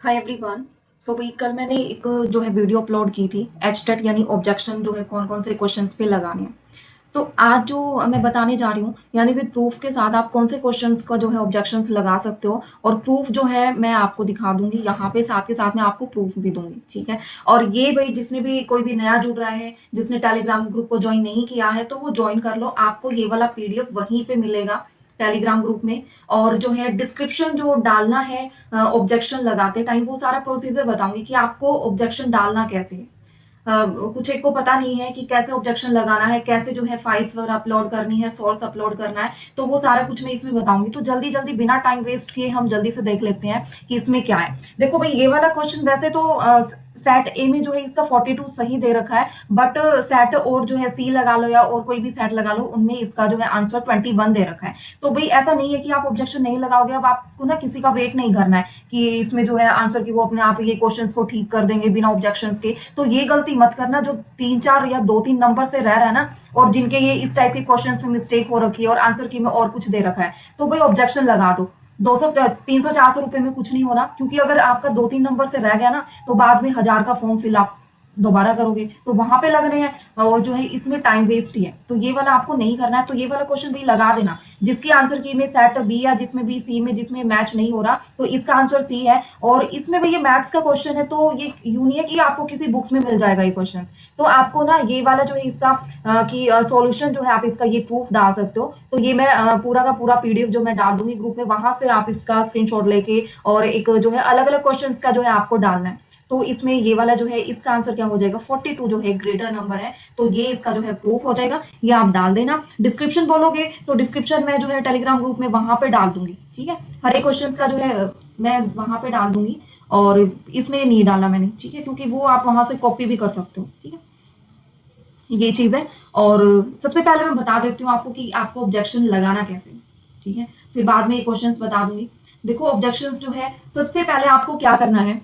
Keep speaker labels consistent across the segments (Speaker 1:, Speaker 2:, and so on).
Speaker 1: Hi everyone. सो भाई कल मैंने एक जो है वीडियो अपलोड की थी एचटेट यानी ऑब्जेक्शन जो है कौन कौन से क्वेश्चंस पे लगाने हैं। तो आज जो मैं बताने जा रही हूँ यानी विद प्रूफ के साथ आप कौन से क्वेश्चंस का जो है ऑब्जेक्शंस लगा सकते हो और प्रूफ जो है मैं आपको दिखा दूंगी यहाँ पे, साथ के साथ मैं आपको प्रूफ भी दूंगी। ठीक है। और ये भाई जिसने भी कोई भी नया जुड़ रहा है, जिसने टेलीग्राम ग्रुप को ज्वाइन नहीं किया है तो वो ज्वाइन कर लो। आपको ये वाला पीडीएफ वहीं पे मिलेगा टेलीग्राम ग्रुप में। और जो है डिस्क्रिप्शन जो डालना है ऑब्जेक्शन लगाते टाइम, वो सारा प्रोसीजर बताऊंगी कि आपको ऑब्जेक्शन डालना कैसे है। कुछ एक को पता नहीं है कि कैसे ऑब्जेक्शन लगाना है, कैसे जो है फाइल्स वगैरह अपलोड करनी है, सोर्स अपलोड करना है, तो वो सारा कुछ मैं इसमें बताऊंगी। तो जल्दी जल्दी बिना टाइम वेस्ट किए हम जल्दी से देख लेते हैं कि इसमें क्या है। देखो भाई, ये वाला क्वेश्चन वैसे तो सेट ए में जो है इसका 42 सही दे रखा है, बट सेट और जो है सी लगा लो या और कोई भी सेट लगा लो, उनमें इसका जो है आंसर 21 दे रखा है। तो भाई ऐसा नहीं है कि आप ऑब्जेक्शन नहीं लगाओगे। अब आपको ना किसी का वेट नहीं करना है कि इसमें जो है आंसर की वो अपने आप ये क्वेश्चंस को ठीक कर देंगे बिना ऑब्जेक्शंस के। तो ये गलती मत करना जो 3 4 या 2 3 नंबर से रह रहा है ना, और जिनके ये इस टाइप के क्वेश्चंस में मिस्टेक हो रखी है और आंसर की में और कुछ दे रखा है, तो भाई ऑब्जेक्शन लगा दो। 200 300 400 रुपए में कुछ नहीं होना, क्योंकि अगर आपका 2 3 नंबर से रह गया ना तो बाद में 1000 का फॉर्म फिल आप दोबारा करोगे तो वहां पे लगने हैं, और जो है इसमें टाइम वेस्ट ही है। तो ये वाला आपको नहीं करना है। तो ये वाला क्वेश्चन भी लगा देना जिसकी आंसर की में सेट बी या जिसमें भी सी में जिसमें मैच नहीं हो रहा, तो इसका आंसर सी है। और इसमें भी ये मैथ्स का क्वेश्चन है, तो ये यूं नहीं है कि आपको किसी बुक्स में मिल जाएगा ये क्वेश्चन। तो आपको ना ये वाला जो है इसका कि सॉल्यूशन जो है आप इसका ये प्रूफ डाल सकते हो। तो ये मैं पूरा का पूरा पीडीएफ जो मैं डाल दूंगी ग्रुप में, वहां से आप इसका स्क्रीनशॉट लेके और एक जो है अलग अलग क्वेश्चन का जो है आपको डालना है। तो इसमें ये वाला जो है इसका आंसर क्या हो जाएगा, 42 जो है ग्रेटर नंबर है, तो ये इसका जो है प्रूफ हो जाएगा। ये आप डाल देना। डिस्क्रिप्शन बोलोगे तो डिस्क्रिप्शन में जो है टेलीग्राम ग्रुप में वहां पे डाल दूंगी। ठीक है। हर एक क्वेश्चन का जो है मैं वहां पे डाल दूंगी। और इसमें नहीं डाला मैंने, ठीक है, क्योंकि वो आप वहां से कॉपी भी कर सकते हो। ठीक है, ये चीज है। और सबसे पहले मैं बता देती हूँ आपको कि आपको ऑब्जेक्शन लगाना कैसे। ठीक है, फिर बाद में ये क्वेश्चंस बता दूंगी। देखो ऑब्जेक्शंस जो है सबसे पहले आपको क्या करना है,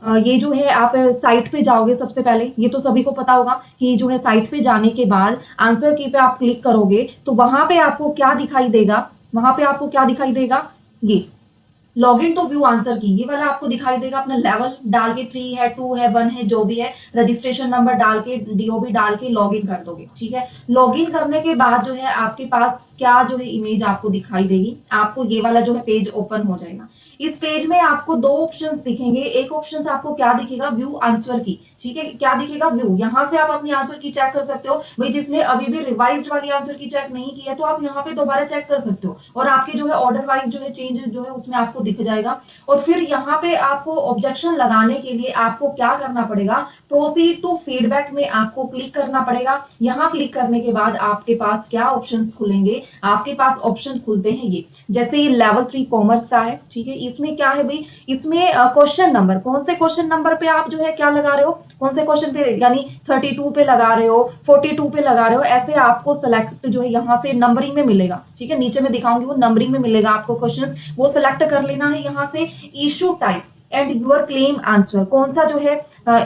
Speaker 1: ये जो है आप साइट पे जाओगे सबसे पहले। ये तो सभी को पता होगा कि जो है साइट पे जाने के बाद आंसर की पे आप क्लिक करोगे तो वहां पे आपको क्या दिखाई देगा, वहां पे आपको क्या दिखाई देगा, ये log in to view answer key, ये वाला आपको दिखाई देगा। अपना लेवल डाल के 3 है 2 है 1 है जो भी है, रजिस्ट्रेशन नंबर डाल के डीओबी डाल के लॉग इन कर दोगे। ठीक है। लॉग इन करने के बाद जो है आपके पास क्या जो है इमेज आपको दिखाई देगी, आपको ये वाला जो है पेज ओपन हो जाएगा। इस पेज में आपको दो ऑप्शंस दिखेंगे। एक ऑप्शन आपको क्या दिखेगा, व्यू आंसर की। ठीक है, क्या दिखेगा, व्यू। यहाँ से आप अपनी आंसर की चेक कर सकते हो। भाई जिसने अभी भी रिवाइज्ड वाली आंसर की चेक नहीं की है तो आप यहाँ पे दोबारा चेक कर सकते हो, और आपके जो है ऑर्डर वाइज जो है चेंज जो है उसमें आपको दिख जाएगा। और फिर यहाँ पे आपको ऑब्जेक्शन लगाने के लिए आपको क्या करना पड़ेगा, प्रोसीड टू फीडबैक में आपको क्लिक करना पड़ेगा। यहाँ क्लिक करने के बाद आपके पास क्या ऑप्शंस खुलेंगे, आपके पास ऑप्शन खुलते हैं ये, जैसे ये लेवल 3 कॉमर्स का है। ठीक है, इसमें क्या है भाई, इसमें क्वेश्चन नंबर, कौन से क्वेश्चन नंबर पे आप जो है क्या लगा रहे हो, कौन से क्वेश्चन पे, यानी 32 पे लगा रहे हो, 42 पे लगा रहे हो, ऐसे आपको सेलेक्ट जो है यहाँ से नंबरिंग में मिलेगा। ठीक है, नीचे में दिखाऊंगी वो नंबरिंग में मिलेगा आपको क्वेश्चन, वो सेलेक्ट कर लेना है यहाँ से। Issue type and your claim answer, कौन सा जो है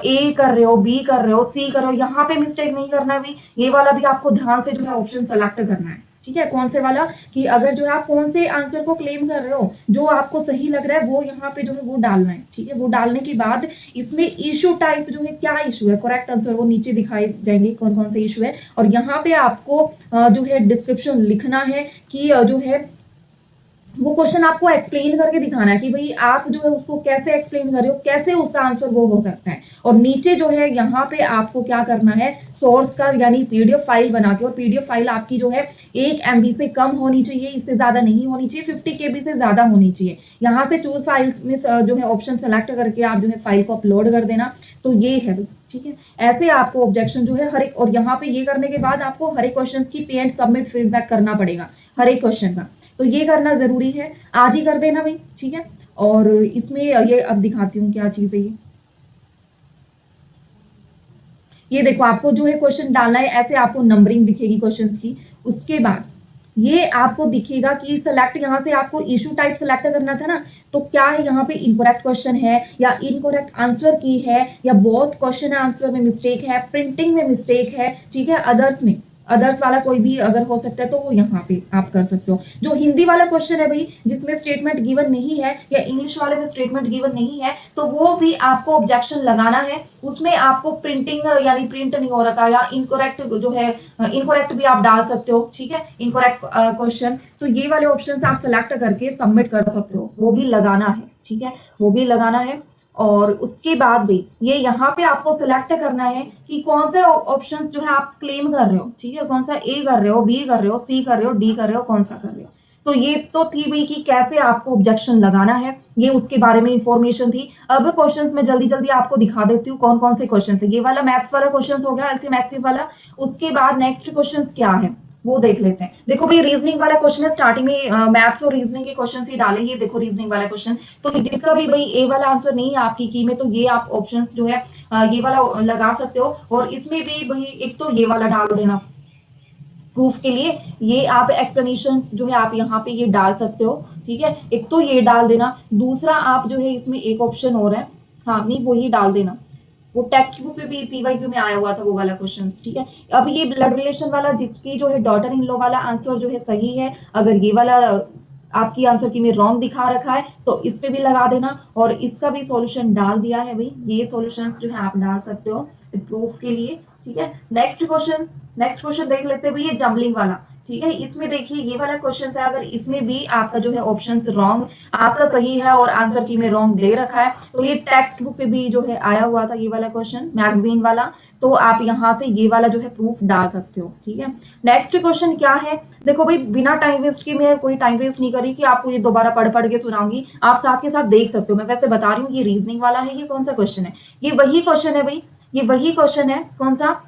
Speaker 1: ए कर रहे हो, बी कर रहे हो, सी कर रहे हो, यहाँ पे मिस्टेक नहीं करना है भी। ये वाला भी आपको ध्यान से जो है ऑप्शन सेलेक्ट करना है। ठीक है, कौन से वाला, कि अगर जो है आप कौन से आंसर को क्लेम कर रहे हो, जो आपको सही लग रहा है वो यहाँ पे जो है वो डालना है। ठीक है, वो डालने के बाद इसमें इशू टाइप जो है क्या इशू है, करेक्ट आंसर वो नीचे दिखाई जाएंगे कौन कौन से इशू है। और यहाँ पे आपको जो है डिस्क्रिप्शन लिखना है कि जो है वो क्वेश्चन आपको एक्सप्लेन करके दिखाना है कि भाई आप जो है उसको कैसे एक्सप्लेन कर रहे हो, कैसे उसका आंसर वो हो सकता है। और नीचे जो है यहाँ पे आपको क्या करना है, सोर्स का यानी पीडीएफ फाइल बना के, और पीडीएफ फाइल आपकी जो है 1 MB से कम होनी चाहिए, इससे ज्यादा नहीं होनी चाहिए, 50 KB से ज्यादा होनी चाहिए। यहाँ से चूज फाइल्स में जो है ऑप्शन सेलेक्ट करके आप जो है फाइल को अपलोड कर देना। तो ये है। ठीक है, ऐसे आपको ऑब्जेक्शन जो है हर एक, और यहाँ पे ये करने के बाद आपको हर एक क्वेश्चन की पे एंड सबमिट फीडबैक करना पड़ेगा हर एक क्वेश्चन का। तो ये करना जरूरी है, आज ही कर देना भाई। ठीक है, और इसमें ये अब दिखाती हूँ क्या चीज है ये देखो आपको जो है क्वेश्चन डालना है, ऐसे आपको नंबरिंग दिखेगी क्वेश्चंस की। उसके बाद ये आपको दिखेगा कि सेलेक्ट, यहाँ से आपको इशू टाइप सेलेक्ट करना था ना, तो क्या है यहाँ पे इनकरेक्ट क्वेश्चन है या इनकरेक्ट आंसर की है, या बोथ क्वेश्चन आंसर में मिस्टेक है, प्रिंटिंग में मिस्टेक है, ठीक है, अदर्स में। अदर्स वाला कोई भी अगर हो सकता है तो वो यहाँ पे आप कर सकते हो। जो हिंदी वाला क्वेश्चन है भाई, जिसमें स्टेटमेंट गिवन नहीं है, या इंग्लिश वाले में स्टेटमेंट गिवन नहीं है, तो वो भी आपको ऑब्जेक्शन लगाना है। उसमें आपको प्रिंटिंग यानी प्रिंट नहीं हो रखा, या इनकरेक्ट जो है, इनकरेक्ट भी आप डाल सकते हो, ठीक है, इनकरेक्ट क्वेश्चन। तो ये वाले ऑप्शन आप सेलेक्ट करके सबमिट कर सकते हो, वो भी लगाना है, ठीक है, वो भी लगाना है। और उसके बाद भी ये यहाँ पे आपको सिलेक्ट करना है कि कौन से ऑप्शंस जो है आप क्लेम कर रहे हो, ठीक है, कौन सा ए कर रहे हो, बी कर रहे हो, सी कर रहे हो, डी कर रहे हो, कौन सा कर रहे हो। तो ये तो थी भाई कि कैसे आपको ऑब्जेक्शन लगाना है, ये उसके बारे में इंफॉर्मेशन थी। अब क्वेश्चंस में जल्दी जल्दी आपको दिखा देती हूँ कौन कौन से क्वेश्चन है। ये वाला मैथ्स वाला क्वेश्चन हो गया, एलसीएम मैक्सिम वाला। उसके बाद नेक्स्ट क्वेश्चन क्या है वो देख लेते हैं। देखो भाई, रीजनिंग वाला क्वेश्चन है, स्टार्टिंग में मैथ्स और रीजनिंग के क्वेश्चन ही डाले। ये देखो रीजनिंग वाला क्वेश्चन, तो जिसका भी भाई ए वाला आंसर नहीं है आपकी की में, तो ये आप ऑप्शंस जो है ये वाला लगा सकते हो। और इसमें भी भाई एक तो ये वाला डाल देना प्रूफ के लिए, ये आप एक्सप्लेनेशन जो है आप यहाँ पे ये डाल सकते हो, ठीक है, एक तो ये डाल देना। दूसरा आप जो है इसमें एक ऑप्शन और है, हाँ नहीं वो ही डाल देना, वो टेक्स्ट बुक पे भी पीवाईक्यू में आया हुआ था वो वाला क्वेश्चन, ठीक है। अब ये ब्लड रिलेशन वाला, जिसकी जो है डॉटर इन लॉ वाला आंसर जो है सही है, अगर ये वाला आपकी आंसर की में रॉन्ग दिखा रखा है तो इस पे भी लगा देना। और इसका भी सॉल्यूशन डाल दिया है भाई, ये सॉल्यूशंस जो है आप डाल सकते हो प्रूफ के लिए, ठीक है। नेक्स्ट क्वेश्चन देख लेते हैं भाई, ये जम्बलिंग वाला, ठीक है। इसमें देखिए ये वाला क्वेश्चन है, अगर इसमें भी आपका जो है ऑप्शन रॉन्ग, आपका सही है और आंसर की में रॉन्ग दे रखा है, तो ये टेक्स्ट बुक पे भी जो है आया हुआ था ये वाला क्वेश्चन, मैगजीन वाला। तो आप यहाँ से ये वाला जो है प्रूफ डाल सकते हो, ठीक है। नेक्स्ट क्वेश्चन क्या है, देखो भाई बिना टाइम वेस्ट के, मैं कोई टाइम वेस्ट नहीं करी कि आपको ये दोबारा पढ़ पढ़ के सुनाऊंगी, आप साथ के साथ देख सकते हो। मैं वैसे बता रही हूँ, ये रीजनिंग वाला है। ये कौन सा क्वेश्चन है, ये वही क्वेश्चन है भाई, ये वही क्वेश्चन है, कौन सा,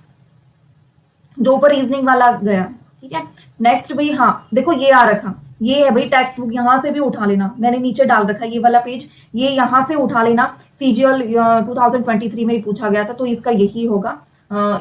Speaker 1: जो ऊपर रीजनिंग वाला गया, ठीक है। नेक्स्ट भाई, हाँ देखो ये आ रखा, ये है भाई टेक्स्ट बुक, यहाँ से भी उठा लेना, मैंने नीचे डाल रखा ये वाला पेज, ये यहाँ से उठा लेना। सीजीएल 2023 में ही पूछा गया था, तो इसका यही होगा।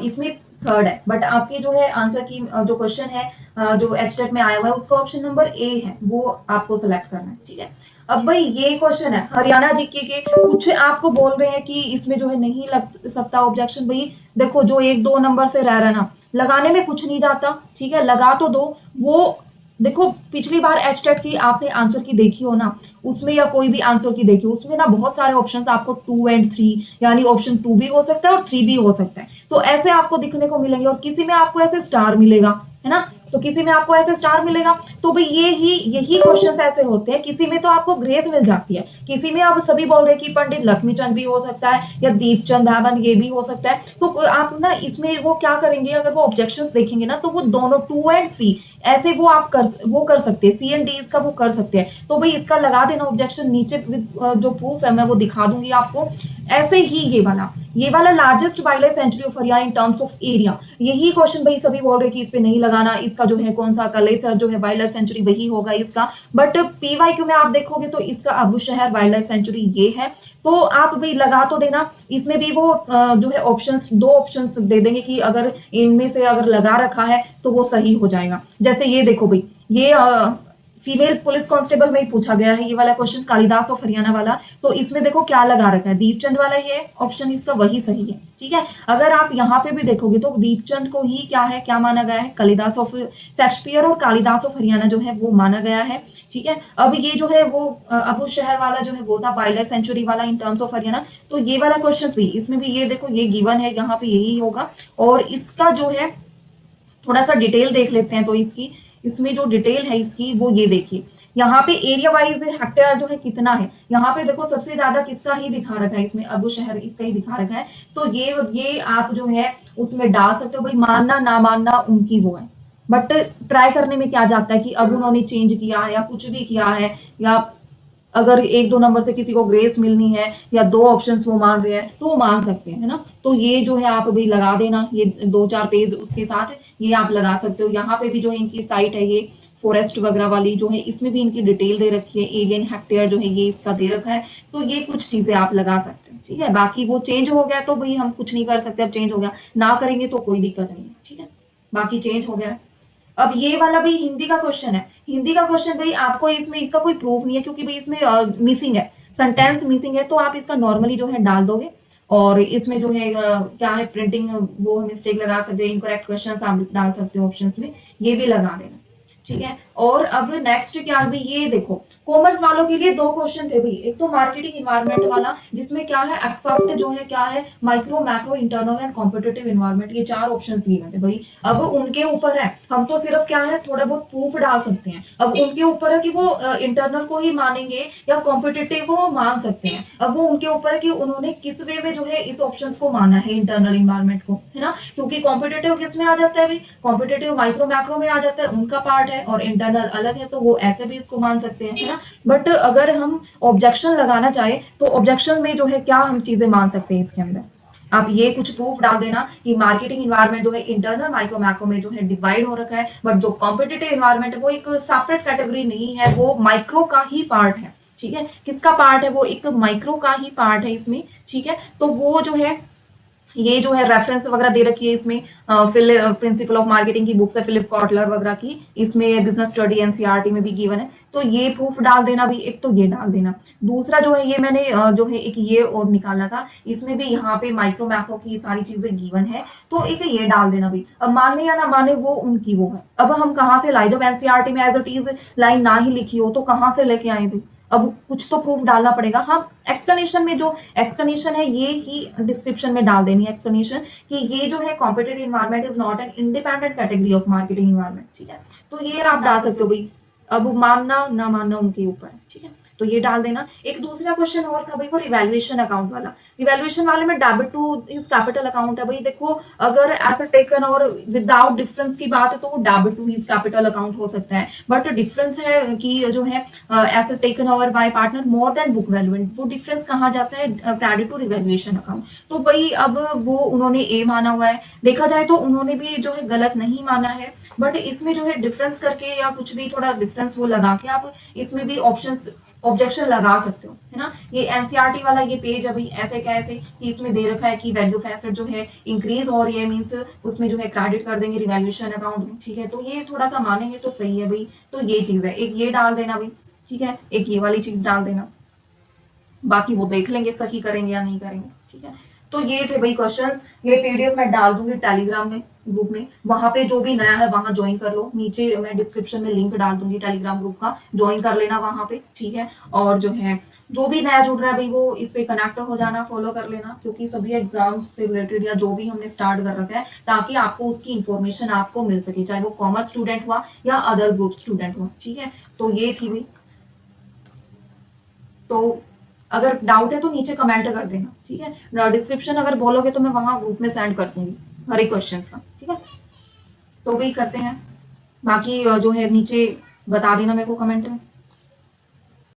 Speaker 1: इसमें थर्ड है, बट आपके जो है आंसर की जो क्वेश्चन है जो एचटेट में आया हुआ है, उसका ऑप्शन नंबर ए है, वो आपको सेलेक्ट करना है, ठीक है। अब भाई ये क्वेश्चन है हरियाणा जीके के, कुछ आपको बोल रहे हैं कि इसमें जो है नहीं लग सकता ऑब्जेक्शन। भाई देखो, जो एक दो नंबर से रह रहा ना, लगाने में कुछ नहीं जाता, ठीक है, लगा तो दो। वो देखो, पिछली बार एचटेट की आपने आंसर की देखी हो ना, उसमें या कोई भी आंसर की देखी हो, उसमें ना बहुत सारे ऑप्शंस आपको 2 एंड 3, यानी ऑप्शन 2 भी हो सकता है और 3 भी हो सकता है, तो ऐसे आपको दिखने को मिलेंगे। और किसी में आपको ऐसे स्टार मिलेगा, है ना, तो किसी में आपको ऐसे स्टार मिलेगा। तो भाई यही क्वेश्चंस ऐसे होते हैं, किसी में तो आपको ग्रेस मिल जाती है, किसी में आप सभी बोल रहे हैं कि पंडित लक्ष्मीचंद भी हो सकता है, या दीपचंद धावन ये भी हो सकता है। तो आप ना इसमें वो क्या करेंगे, अगर वो ऑब्जेक्शंस देखेंगे ना, तो वो दोनों 2 एंड 3 ऐसे वो कर सकते हैं, सी एंड डी इसका वो कर सकते हैं। तो भाई इसका लगा देना ऑब्जेक्शन नीचे, जो प्रूफ है मैं वो दिखा दूंगी आपको। ऐसे ही ये वाला largest wild life sanctuary of Haryana in terms of area, यही क्वेश्चन भाई सभी बोल रहे हैं कि इस पे नहीं लगाना, इसका जो है कौन सा कलेसर जो है वाइल्ड लाइफ सेंचुरी वही होगा इसका। बट पीवाईक्यू में आप देखोगे तो इसका अबूशहर वाइल्ड लाइफ सेंचुरी ये है। तो आप भाई लगा तो देना, इसमें भी वो जो है ऑप्शंस, दो ऑप्शंस दे देंगे कि अगर इनमें से अगर लगा रखा है तो वो सही हो जाएगा। जैसे ये देखो भाई, ये फीमेल पुलिस कांस्टेबल में ही पूछा गया है ये वाला क्वेश्चन, कालिदास ऑफ हरियाणा वाला। तो इसमें देखो क्या लगा रखा है, दीपचंद वाला ये ऑप्शन इसका वही सही है, ठीक है। अगर आप यहाँ पे भी देखोगे तो दीपचंद को ही क्या माना गया है, कालिदास ऑफ शेक्सपियर और कालिदास ऑफ हरियाणा जो है वो माना गया है, ठीक है। अब ये जो है वो अबूशहर वाला जो है वो था वाइल्ड लाइफ सेंचुरी वाला इन टर्म्स ऑफ हरियाणा। तो ये वाला क्वेश्चन भी, इसमें भी ये देखो ये गिवन है, यहाँ पे यही होगा। और इसका जो है थोड़ा सा डिटेल देख लेते हैं, तो इसमें जो डिटेल है इसकी वो ये देखिए, यहाँ पे एरिया वाइज हेक्टेयर जो है कितना है, यहाँ पे देखो सबसे ज्यादा किसका ही दिखा रखा है, इसमें अबूशहर इसका ही दिखा रखा है। तो ये आप जो है उसमें डाल सकते हो, भाई मानना ना मानना उनकी वो है, बट ट्राई करने में क्या जाता है कि अब उन्होंने चेंज किया है या कुछ भी किया है, या अगर एक दो नंबर से किसी को ग्रेस मिलनी है या दो ऑप्शंस वो मान रहे हैं तो वो मान सकते हैं, है ना। तो ये जो है आप भी लगा देना, ये 2-4 पेज उसके साथ ये आप लगा सकते हो। यहाँ पे भी जो है इनकी साइट है ये फॉरेस्ट वगैरह वाली जो है, इसमें भी इनकी डिटेल दे रखी है, एरियन हेक्टेयर जो है ये इसका दे रखा है। तो ये कुछ चीजें आप लगा सकते हो, ठीक है। बाकी वो चेंज हो गया तो भाई हम कुछ नहीं कर सकते, अब चेंज हो गया, ना करेंगे तो कोई दिक्कत नहीं है, ठीक है। बाकी चेंज हो गया। अब ये वाला भाई हिंदी का क्वेश्चन है, हिंदी का क्वेश्चन भाई आपको इसमें इसका कोई प्रूफ नहीं है, क्योंकि भाई इसमें मिसिंग है, सेंटेंस मिसिंग है, तो आप इसका नॉर्मली जो है डाल दोगे। और इसमें जो है क्या है प्रिंटिंग वो मिस्टेक लगा सकते हैं, इनकरेक्ट क्वेश्चन आप डाल सकते हो ऑप्शंस में, ये भी लगा देना। ठीक है। और अब नेक्स्ट क्या है भाई, ये देखो कॉमर्स वालों के लिए दो क्वेश्चन थे भाई। एक तो मार्केटिंग इन्वायरमेंट वाला जिसमें क्या है एक्सेप्ट जो है क्या है micro macro internal and competitive environment, ये चार ऑप्शन गिवन थे भाई। अब उनके ऊपर है, हम तो सिर्फ क्या है थोड़ा बहुत प्रूफ डाल सकते हैं। अब उनके ऊपर है कि वो इंटरनल को ही मानेंगे या कॉम्पिटिटिव को मान सकते हैं। अब वो उनके ऊपर है कि उन्होंने किस वे में जो है इस ऑप्शन को माना है इंटरनल इन्वायरमेंट को, है ना। क्योंकि कॉम्पिटिटिव किस में आ जाता है भाई, कॉम्पिटिटिव माइक्रो मैक्रो में आ जाता है, उनका पार्ट है, और इंटरनल अलग है, तो वो ऐसे भी इसको मान सकते हैं, है ना। बट अगर हम ऑब्जेक्शन लगाना चाहे तो ऑब्जेक्शन में जो है क्या हम चीजें मान सकते हैं इसके अंदर, आप ये कुछ प्रूफ डाल देना कि मार्केटिंग इन्वायरमेंट जो है इंटरनल माइक्रो मैक्रो में जो है डिवाइड हो रखा है, बट जो कॉम्पिटिटिव इन्वायरमेंट है वो एक सेपरेट कैटेगरी नहीं है, वो माइक्रो का ही पार्ट है। ठीक है, किसका पार्ट है, वो एक माइक्रो का ही पार्ट है इसमें। ठीक है, तो वो जो है ये जो है रेफरेंस वगैरह दे रखी है इसमें, प्रिंसिपल ऑफ मार्केटिंग की बुक्स है फिलिप कॉटलर वगैरह की, इसमें बिजनेस स्टडी एनसीईआरटी में भी गिवन है, तो ये प्रूफ डाल देना भी, एक तो ये डाल देना। दूसरा जो है ये मैंने जो है एक ये और निकाला था, इसमें भी यहाँ पे माइक्रो मैक्रो की सारी चीजें गिवन है, तो एक ये डाल देना भी। अब माने या ना माने वो उनकी वो है, अब हम कहाँ से लाए, जब एनसीईआरटी में एज इट इज लाइन ना ही लिखी हो तो कहाँ से लेके आए भाई, अब कुछ तो प्रूफ डालना पड़ेगा। हाँ, एक्सप्लेनेशन में जो एक्सप्लेनेशन है ये ही डिस्क्रिप्शन में डाल देनी है एक्सप्लेनेशन, कि ये जो है competitive environment is not an independent category of marketing environment. ठीक है, तो ये आप डाल सकते हो भाई, अब मानना ना मानना उनके ऊपर है। ठीक है, तो ये डाल देना। एक दूसरा क्वेश्चन और था भाई, वो रिवैल्यूएशन अकाउंट वाला। रिवैल्यूएशन वाले में debit two is capital account है भाई। देखो अगर एसेट टेकन और विदाउट डिफरेंस की बात है तो वो debit two is capital account हो सकता है, बट डिफरेंस है कि जो है asset taken over by partner more than book value, वो डिफरेंस कहाँ जाता है, क्रेडिट टू रिवैल्यूएशन अकाउंट। तो भाई अब वो उन्होंने ए माना हुआ है, देखा जाए तो उन्होंने भी जो है गलत नहीं माना है, बट इसमें जो है डिफरेंस करके या कुछ भी थोड़ा डिफरेंस वो लगा के आप इसमें भी ऑप्शंस ऑब्जेक्शन लगा सकते हो, है ना। ये एनसीईआरटी वाला ये पेज अभी ऐसे कैसे कि इसमें दे रखा है कि वैल्यू ऑफ एसेट जो है इंक्रीज हो रही है, मींस उसमें जो है क्रेडिट कर देंगे रिवैल्यूएशन अकाउंट में। ठीक है, तो ये थोड़ा सा मानेंगे तो सही है भाई, तो ये चीज है, एक ये डाल देना भाई। ठीक है, एक ये वाली चीज डाल देना, बाकी वो देख लेंगे सही करेंगे या नहीं करेंगे। ठीक है, तो ये थे भाई क्वेश्चंस, ये पीडीएफ मैं डाल दूंगी टेलीग्राम में ग्रुप में, वहां पे जो भी नया है वहां ज्वाइन कर लो, नीचे मैं डिस्क्रिप्शन में लिंक डाल दूंगी टेलीग्राम ग्रुप का, ज्वाइन कर लेना वहां पे। ठीक है, और जो है जो भी नया जुड़ रहा है भाई वो इस पे कनेक्ट हो जाना, फॉलो कर लेना, क्योंकि सभी एग्जाम्स से रिलेटेड या जो भी हमने स्टार्ट कर रखा है, ताकि आपको उसकी इन्फॉर्मेशन आपको मिल सके, चाहे वो कॉमर्स स्टूडेंट हुआ या अदर ग्रुप स्टूडेंट हुआ। ठीक है, तो ये थी भाई, तो अगर डाउट है तो नीचे कमेंट कर देना। ठीक है, डिस्क्रिप्शन अगर बोलोगे तो मैं वहां ग्रुप में सेंड कर दूंगी हर एक क्वेश्चन का। ठीक है, तो वही करते हैं, बाकी जो है नीचे बता देना मेरे को कमेंट में।